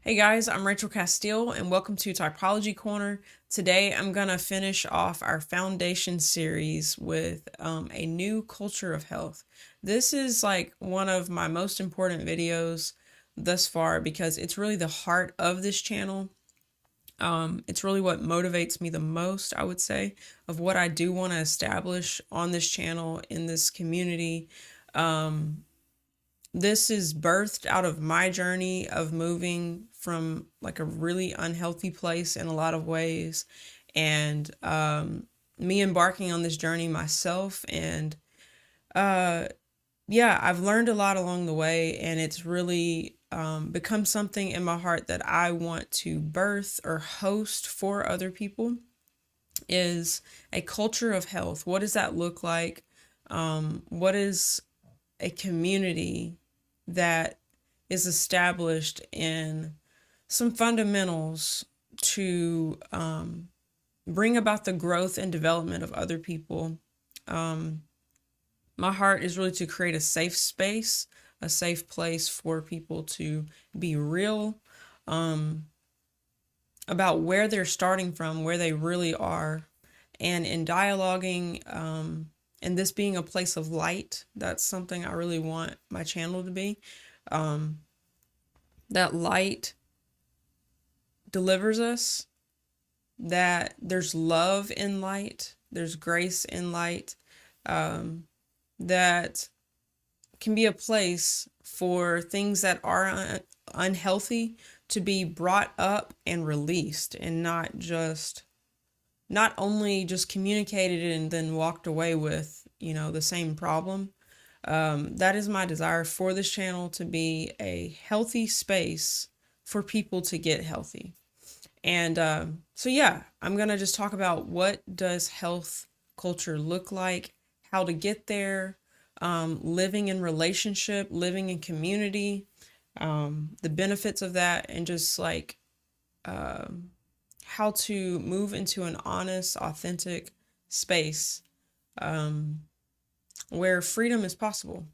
Hey guys, I'm Rachel Castile and welcome to Typology Corner. Today I'm going to finish off our foundation series with a new culture of health. This is like one of my most important videos thus far because it's really the heart of this channel. It's really what motivates me the most, I would say, of what I do want to establish on this channel, in this community. This is birthed out of my journey of moving from like a really unhealthy place in a lot of ways, and me embarking on this journey myself. And uh, yeah, I've learned a lot along the way, and it's really become something in my heart that I want to birth or host for other people. Is a culture of health. What does that look like? What is a community that is established in some fundamentals to bring about the growth and development of other people? My heart is really to create a safe space, a safe place for people to be real about where they're starting from, where they really are, and in dialoguing, and this being a place of light. That's something I really want my channel to be. That light delivers us, that there's love in light, there's grace in light, that can be a place for things that are unhealthy to be brought up and released, and not only just communicated and then walked away with, the same problem. That is my desire for this channel, to be a healthy space for people to get healthy. And so yeah, I'm going to just talk about what does health culture look like, how to get there, living in relationship, living in community, the benefits of that, and just like how to move into an honest, authentic space where freedom is possible.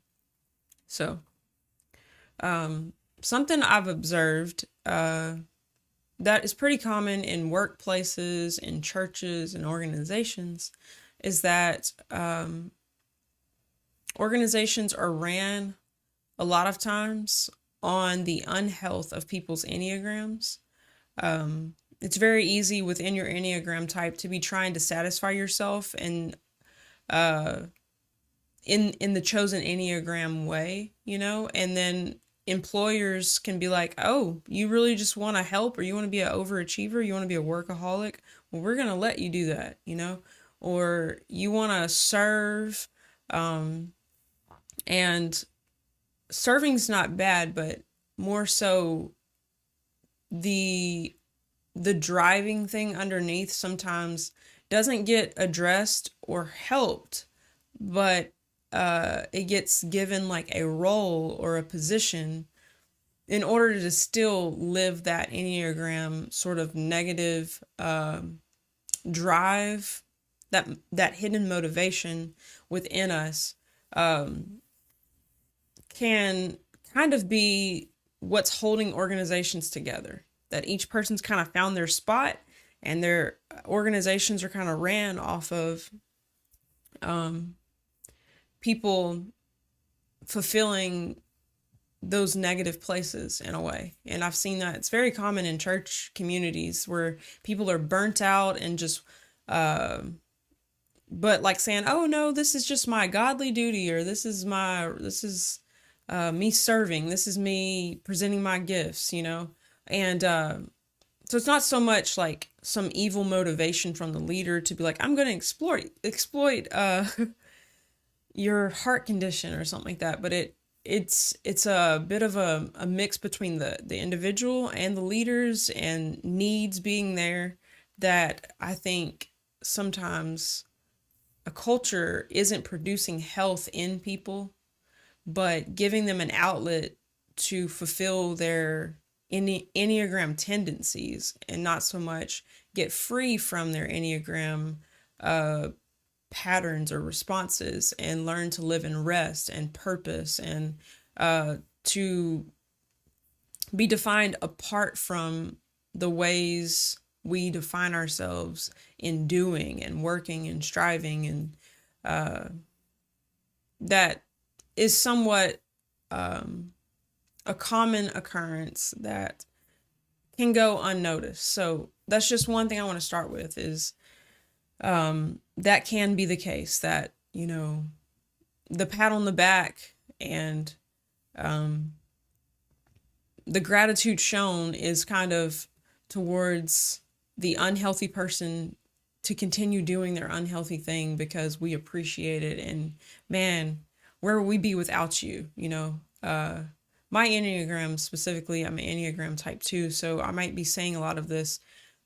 So, something I've observed that is pretty common in workplaces, in churches, and organizations is that organizations are ran a lot of times on the unhealth of people's Enneagrams. It's very easy within your Enneagram type to be trying to satisfy yourself and in the chosen Enneagram way, and then employers can be like, oh, you really just want to help, or you want to be an overachiever, you want to be a workaholic, well, we're going to let you do that, or you want to serve, and serving's not bad, but more so the driving thing underneath sometimes doesn't get addressed or helped, but it gets given like a role or a position in order to still live that Enneagram sort of negative drive, that hidden motivation within us, can kind of be what's holding organizations together. That each person's kind of found their spot, and their organizations are kind of ran off of people fulfilling those negative places in a way. And I've seen that it's very common in church communities where people are burnt out and just but like saying, oh no, this is just my godly duty, or this is me serving, this is me presenting my gifts, and so it's not so much like some evil motivation from the leader to be like, I'm going to exploit your heart condition or something like that, but it's a bit of a mix between the individual and the leaders and needs being there, that I think sometimes a culture isn't producing health in people, but giving them an outlet to fulfill their Enneagram tendencies, and not so much get free from their Enneagram patterns or responses, and learn to live in rest and purpose, and to be defined apart from the ways we define ourselves in doing and working and striving, and that is somewhat a common occurrence that can go unnoticed. So that's just one thing I want to start with is that can be the case, that, the pat on the back and the gratitude shown is kind of towards the unhealthy person to continue doing their unhealthy thing because we appreciate it. And man, where would we be without you? My Enneagram specifically, I'm an Enneagram type 2. So I might be saying a lot of this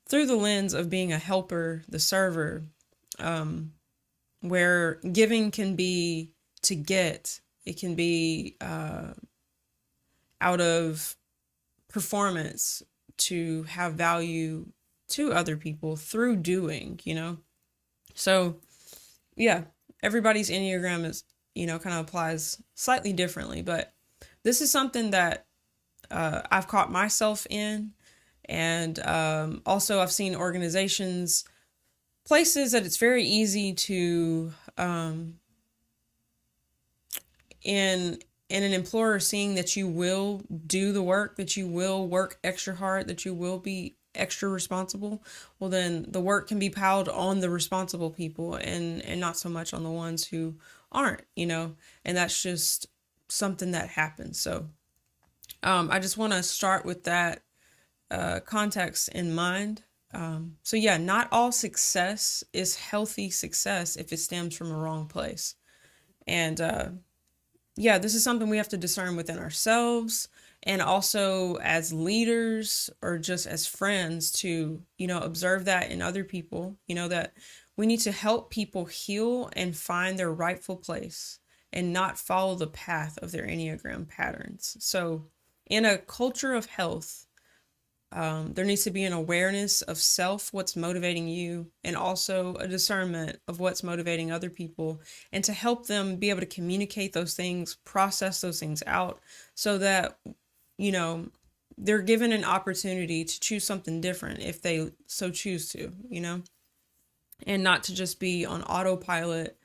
through the lens of being a helper, the server, where giving can be to get, it can be out of performance to have value to other people through doing, So, yeah, everybody's Enneagram is, kind of applies slightly differently, but this is something that I've caught myself in. And also, I've seen organizations, places that it's very easy to, in an employer seeing that you will do the work, that you will work extra hard, that you will be extra responsible, well, then the work can be piled on the responsible people and not so much on the ones who aren't, and that's just something that happens. So I just want to start with that context in mind. So yeah, not all success is healthy success if it stems from a wrong place. And yeah, this is something we have to discern within ourselves and also as leaders or just as friends to, observe that in other people, that we need to help people heal and find their rightful place and not follow the path of their Enneagram patterns. So in a culture of health, there needs to be an awareness of self, what's motivating you, and also a discernment of what's motivating other people, and to help them be able to communicate those things, process those things out so that, they're given an opportunity to choose something different if they so choose to, and not to just be on autopilot,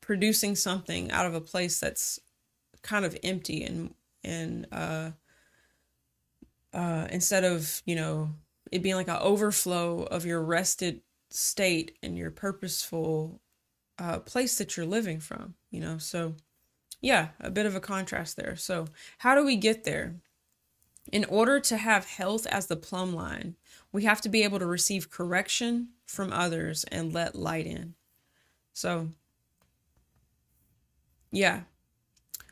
producing something out of a place that's kind of empty and instead of, it being like an overflow of your rested state and your purposeful place that you're living from, So yeah, a bit of a contrast there. So how do we get there? In order to have health as the plumb line, we have to be able to receive correction from others and let light in. So yeah,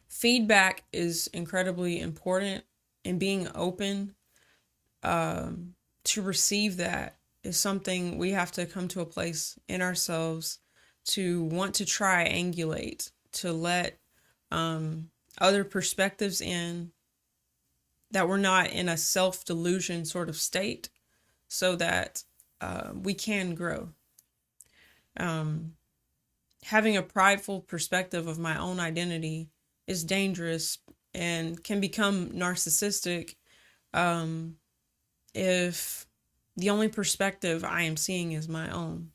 feedback is incredibly important, and being open to receive that is something we have to come to a place in ourselves to want to triangulate, to let other perspectives in, that we're not in a self-delusion sort of state, so that we can grow. Having a prideful perspective of my own identity is dangerous and can become narcissistic if the only perspective I am seeing is my own.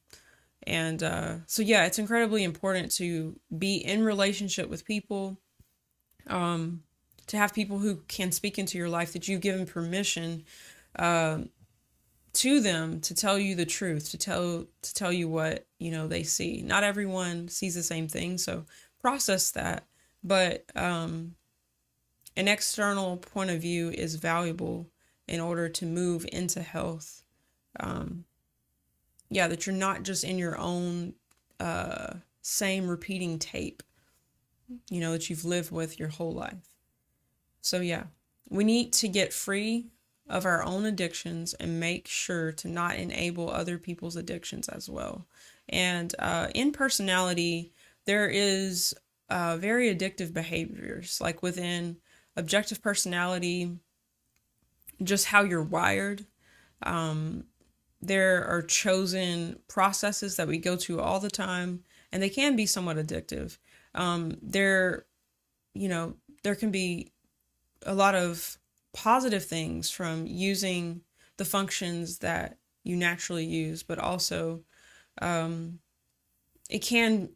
And so yeah, it's incredibly important to be in relationship with people, to have people who can speak into your life, that you've given permission to them to tell you the truth, to tell you what, they see. Not everyone sees the same thing, so process that. But an external point of view is valuable in order to move into health. Yeah, that you're not just in your own same repeating tape, that you've lived with your whole life. So yeah, we need to get free of our own addictions and make sure to not enable other people's addictions as well. And in personality, there is very addictive behaviors, like within objective personality, just how you're wired. There are chosen processes that we go to all the time, and they can be somewhat addictive. There can be a lot of positive things from using the functions that you naturally use, but also it can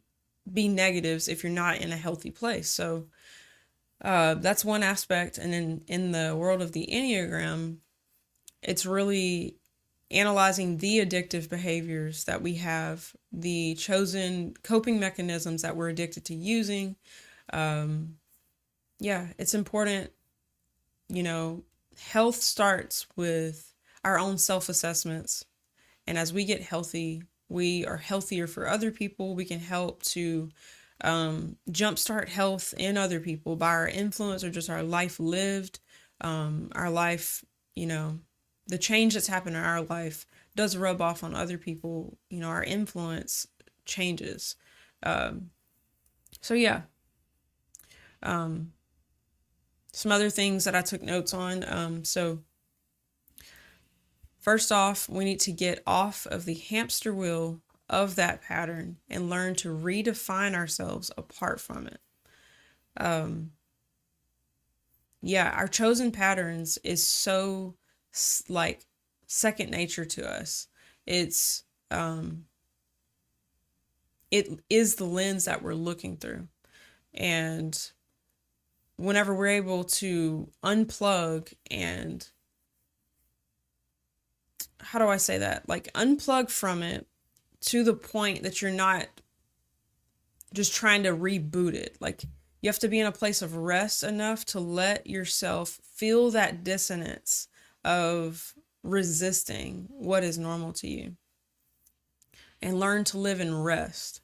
be negatives if you're not in a healthy place. So that's one aspect. And then in the world of the Enneagram, it's really analyzing the addictive behaviors that we have, the chosen coping mechanisms that we're addicted to using. Yeah, it's important. Health starts with our own self-assessments. And as we get healthy, we are healthier for other people. We can help to jumpstart health in other people by our influence or just our life lived, our life, the change that's happened in our life does rub off on other people. Our influence changes. So yeah. Some other things that I took notes on. So first off, we need to get off of the hamster wheel of that pattern and learn to redefine ourselves apart from it. Yeah, our chosen patterns is so like second nature to us. It is the lens that we're looking through. And whenever we're able to unplug and, how do I say that? Like unplug from it to the point that you're not just trying to reboot it. Like you have to be in a place of rest enough to let yourself feel that dissonance of resisting what is normal to you and learn to live in rest.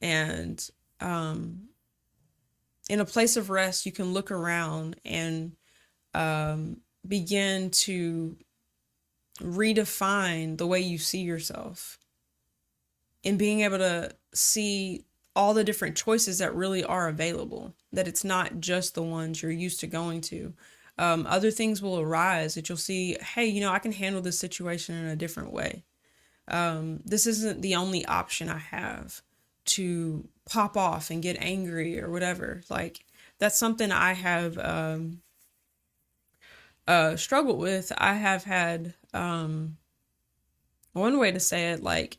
And in a place of rest, you can look around and begin to redefine the way you see yourself and being able to see all the different choices that really are available, that it's not just the ones you're used to going to. Other things will arise that you'll see, hey, I can handle this situation in a different way. This isn't the only option I have to pop off and get angry or whatever. Like that's something I have struggled with. I have had one way to say it, like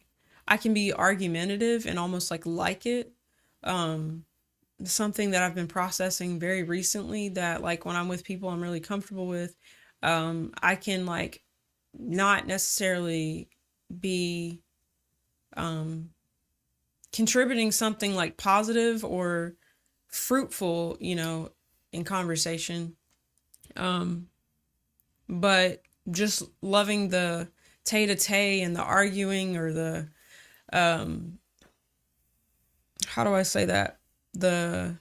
I can be argumentative and almost like it. Something that I've been processing very recently, that like when I'm with people I'm really comfortable with, I can like not necessarily be contributing something like positive or fruitful, in conversation. But just loving the tay-to-tay and the arguing or the, how do I say that? The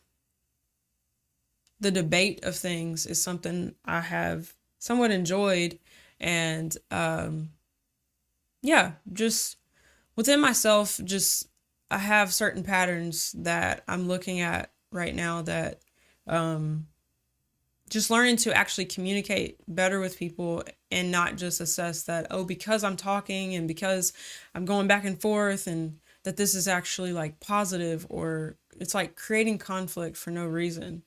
debate of things is something I have somewhat enjoyed. And, yeah, just within myself, just I have certain patterns that I'm looking at right now that, just learning to actually communicate better with people and not just assess that, because I'm talking and because I'm going back and forth and that this is actually like positive, or it's like creating conflict for no reason,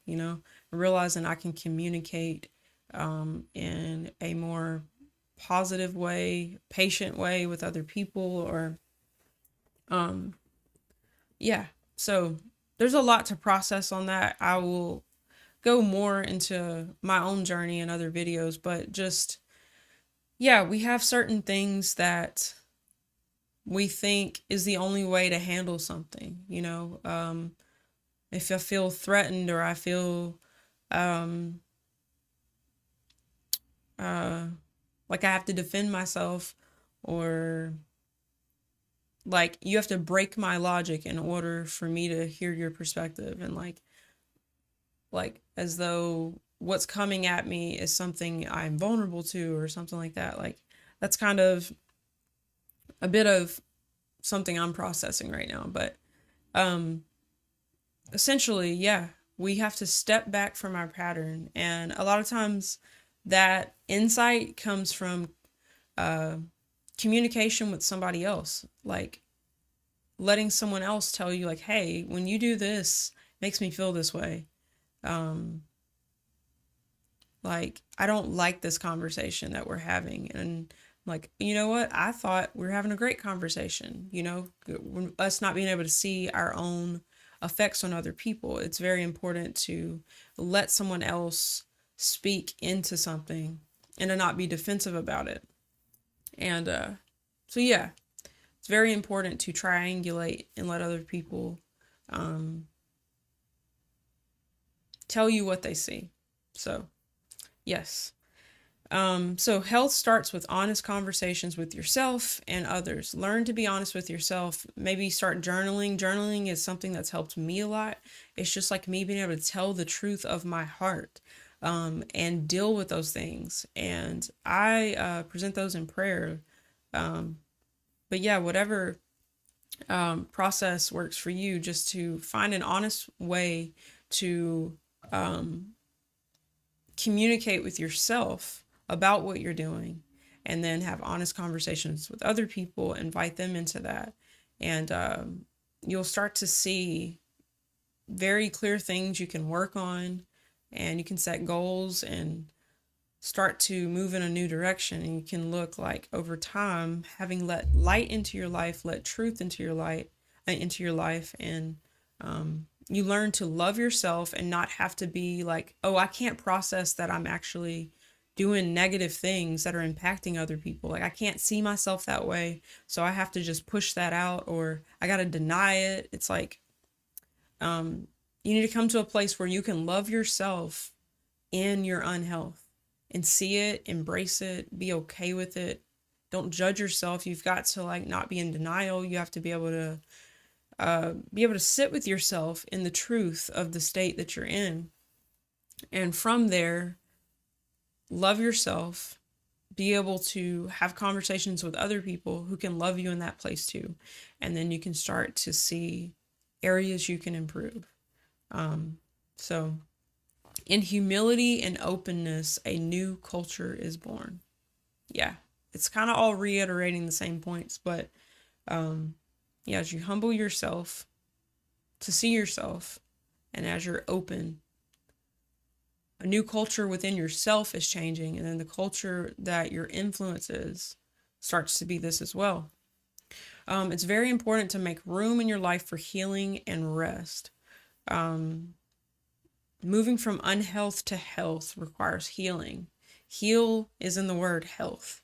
realizing I can communicate in a more positive way, patient way with other people, or yeah. So there's a lot to process on that. I will go more into my own journey in other videos, but just, yeah, we have certain things that we think is the only way to handle something, if I feel threatened or I feel like I have to defend myself, or like you have to break my logic in order for me to hear your perspective, and like as though what's coming at me is something I'm vulnerable to or something like that. Like that's kind of a bit of something I'm processing right now. But essentially, yeah, we have to step back from our pattern. And a lot of times that insight comes from communication with somebody else, like letting someone else tell you like, hey, when you do this, it makes me feel this way. Like, I don't like this conversation that we're having. And like, you know what? I thought we were having a great conversation, us not being able to see our own effects on other people. It's very important to let someone else speak into something and to not be defensive about it. And so, yeah, it's very important to triangulate and let other people tell you what they see. So, yes. So health starts with honest conversations with yourself and others. Learn to be honest with yourself. Maybe start journaling. Journaling is something that's helped me a lot. It's just like me being able to tell the truth of my heart, and deal with those things. And I present those in prayer. But yeah, whatever process works for you, just to find an honest way to communicate with yourself about what you're doing, and then have honest conversations with other people, invite them into that. And you'll start to see very clear things you can work on, and you can set goals and start to move in a new direction. And you can look like over time, having let light into your life, let truth into your into your life. And you learn to love yourself and not have to be like, oh, I can't process that I'm actually doing negative things that are impacting other people. Like, I can't see myself that way, so I have to just push that out, or I got to deny it. It's like, you need to come to a place where you can love yourself in your unhealth and see it, embrace it, be okay with it. Don't judge yourself. You've got to like not be in denial. You have to be able to sit with yourself in the truth of the state that you're in. And from there, love yourself, be able to have conversations with other people who can love you in that place too. And then you can start to see areas you can improve. So in humility and openness, a new culture is born. Yeah, it's kind of all reiterating the same points, but yeah, as you humble yourself to see yourself, and as you're open, a new culture within yourself is changing, and then the culture that your influence is starts to be this as well. It's very important to make room in your life for healing and rest. Moving from unhealth to health requires healing. Heal is in the word health.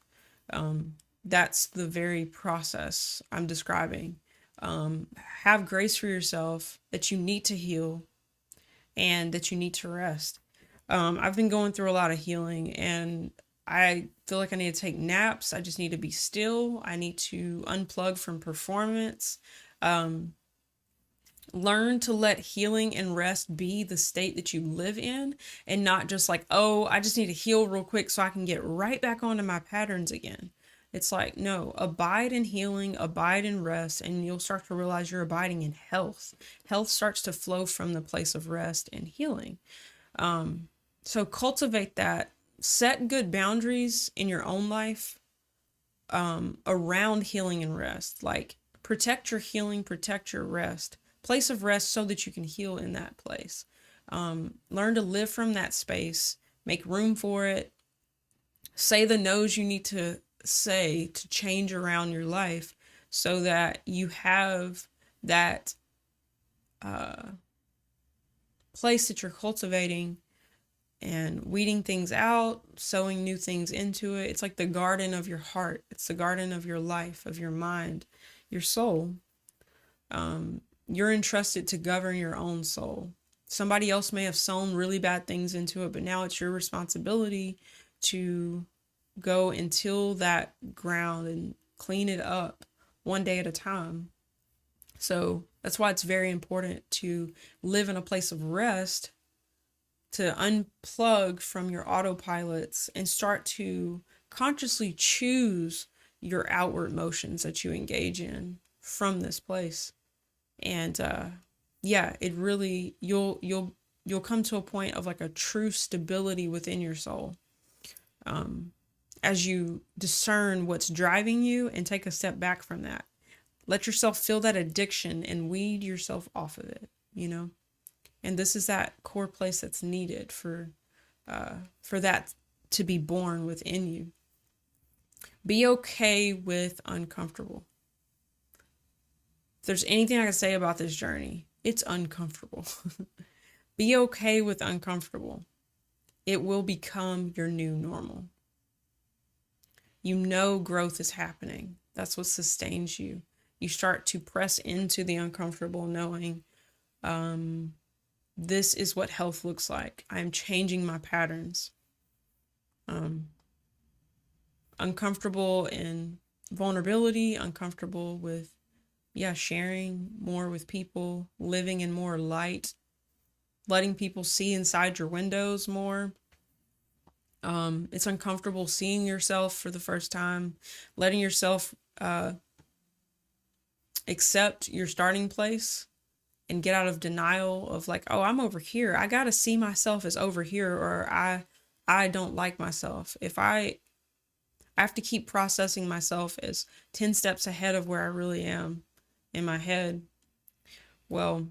That's the very process I'm describing. Have grace for yourself that you need to heal and that you need to rest. I've been going through a lot of healing, and I feel like I need to take naps. I just need to be still. I need to unplug from performance. Learn to let healing and rest be the state that you live in, and not just like, oh, I just need to heal real quick so I can get right back onto my patterns again. It's like, no, abide in healing, abide in rest, and you'll start to realize you're abiding in health. Health starts to flow from the place of rest and healing. So cultivate that. Set good boundaries in your own life around healing and rest. Like, protect your healing, protect your rest. Place of rest so that you can heal in that place. Learn to live from that space. Make room for it. Say the no's you need to say to change around your life, so that you have that place that you're cultivating and weeding things out, sowing new things into it. It's like the garden of your heart. It's the garden of your life, of your mind, your soul. You're entrusted to govern your own soul. Somebody else may have sown really bad things into it, but now it's your responsibility to go and till that ground and clean it up one day at a time. So that's why it's very important to live in a place of rest, to unplug from your autopilots and start to consciously choose your outward motions that you engage in from this place. And yeah, it really, you'll come to a point of like a true stability within your soul, as you discern what's driving you and take a step back from that. Let yourself feel that addiction and weed yourself off of it, And this is that core place that's needed for for that to be born within you. Be okay with uncomfortable. If there's anything I can say about this journey, it's uncomfortable. Be okay with uncomfortable. It will become your new normal. You know growth is happening. That's what sustains you. You start to press into the uncomfortable, knowing this is what health looks like. I'm changing my patterns. Uncomfortable in vulnerability, uncomfortable with, sharing more with people, living in more light, letting people see inside your windows more. It's uncomfortable seeing yourself for the first time, letting yourself accept your starting place and get out of denial of like, oh, I'm over here. I got to see myself as over here, or I don't like myself. If I have to keep processing myself as 10 steps ahead of where I really am in my head, well,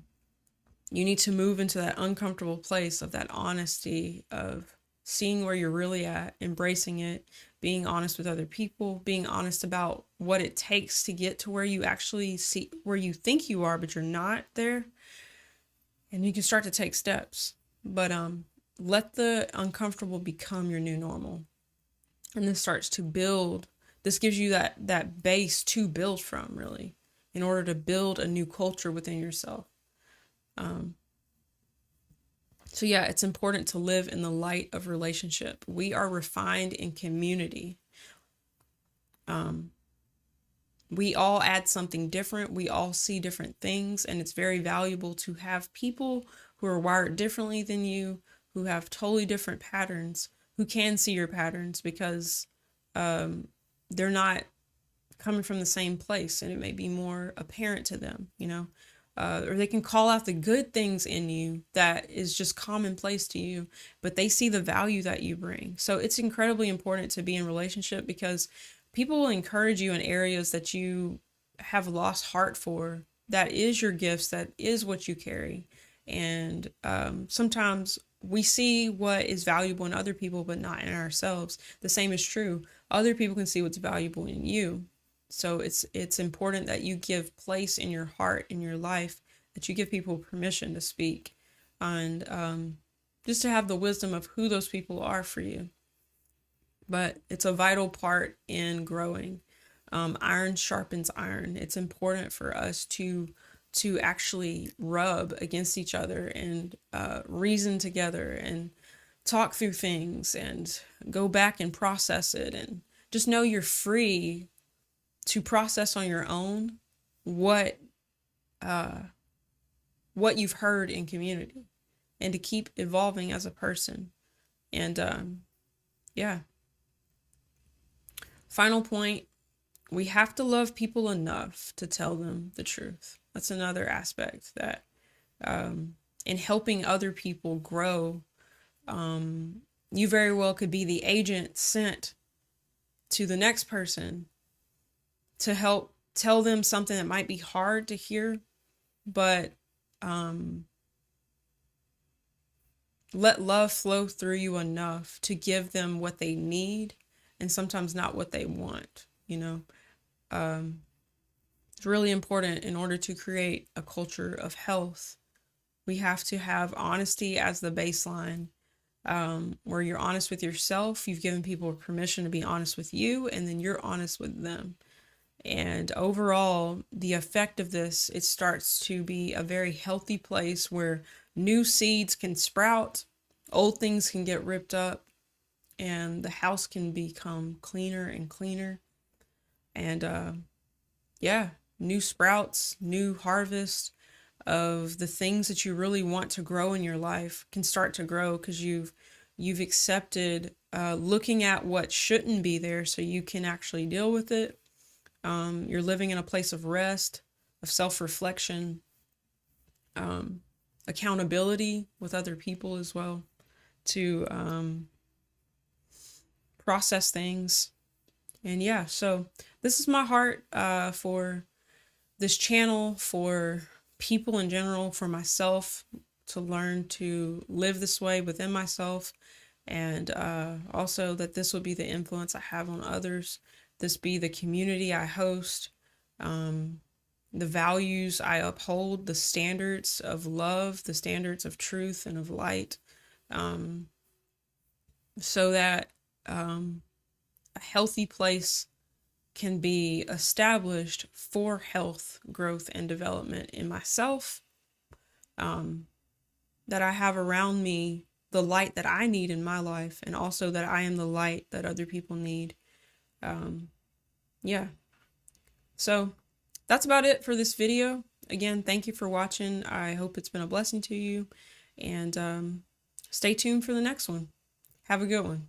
you need to move into that uncomfortable place of that honesty, of seeing where you're really at, embracing it, being honest with other people, being honest about what it takes to get to where you actually see where you think you are, but you're not there. And you can start to take steps. But let the uncomfortable become your new normal. And this starts to build. This gives you that base to build from, really, in order to build a new culture within yourself. So yeah, it's important to live in the light of relationship. We are refined in community. We all add something different. We all see different things, and it's very valuable to have people who are wired differently than you, who have totally different patterns, who can see your patterns, because they're not coming from the same place, and it may be more apparent to them, or they can call out the good things in you that is just commonplace to you, but they see the value that you bring. So it's incredibly important to be in relationship, because people will encourage you in areas that you have lost heart for. That is your gifts. That is what you carry. And sometimes we see what is valuable in other people, but not in ourselves. The same is true. Other people can see what's valuable in you. So it's important that you give place in your heart, in your life, that you give people permission to speak, and just to have the wisdom of who those people are for you. But it's a vital part in growing. Iron sharpens iron. It's important for us to actually rub against each other and reason together and talk through things and go back and process it, and just know you're free to process on your own what you've heard in community, and to keep evolving as a person. And final point, we have to love people enough to tell them the truth. That's another aspect that in helping other people grow, you very well could be the agent sent to the next person to help tell them something that might be hard to hear, but let love flow through you enough to give them what they need, and sometimes not what they want. It's really important in order to create a culture of health. We have to have honesty as the baseline, where you're honest with yourself. You've given people permission to be honest with you, and then you're honest with them. And overall, the effect of this, it starts to be a very healthy place where new seeds can sprout, old things can get ripped up, and the house can become cleaner and cleaner. And new sprouts, new harvest of the things that you really want to grow in your life can start to grow, because you've accepted looking at what shouldn't be there so you can actually deal with it. You're living in a place of rest, of self-reflection, accountability with other people as well, to process things. And so this is my heart for this channel, for people in general, for myself, to learn to live this way within myself, and also that this will be the influence I have on others. This be the community I host, the values I uphold, the standards of love, the standards of truth and of light, so that a healthy place can be established for health, growth, and development in myself, that I have around me the light that I need in my life, and also that I am the light that other people need. Yeah. So that's about it for this video. Again, thank you for watching. I hope it's been a blessing to you, and stay tuned for the next one. Have a good one.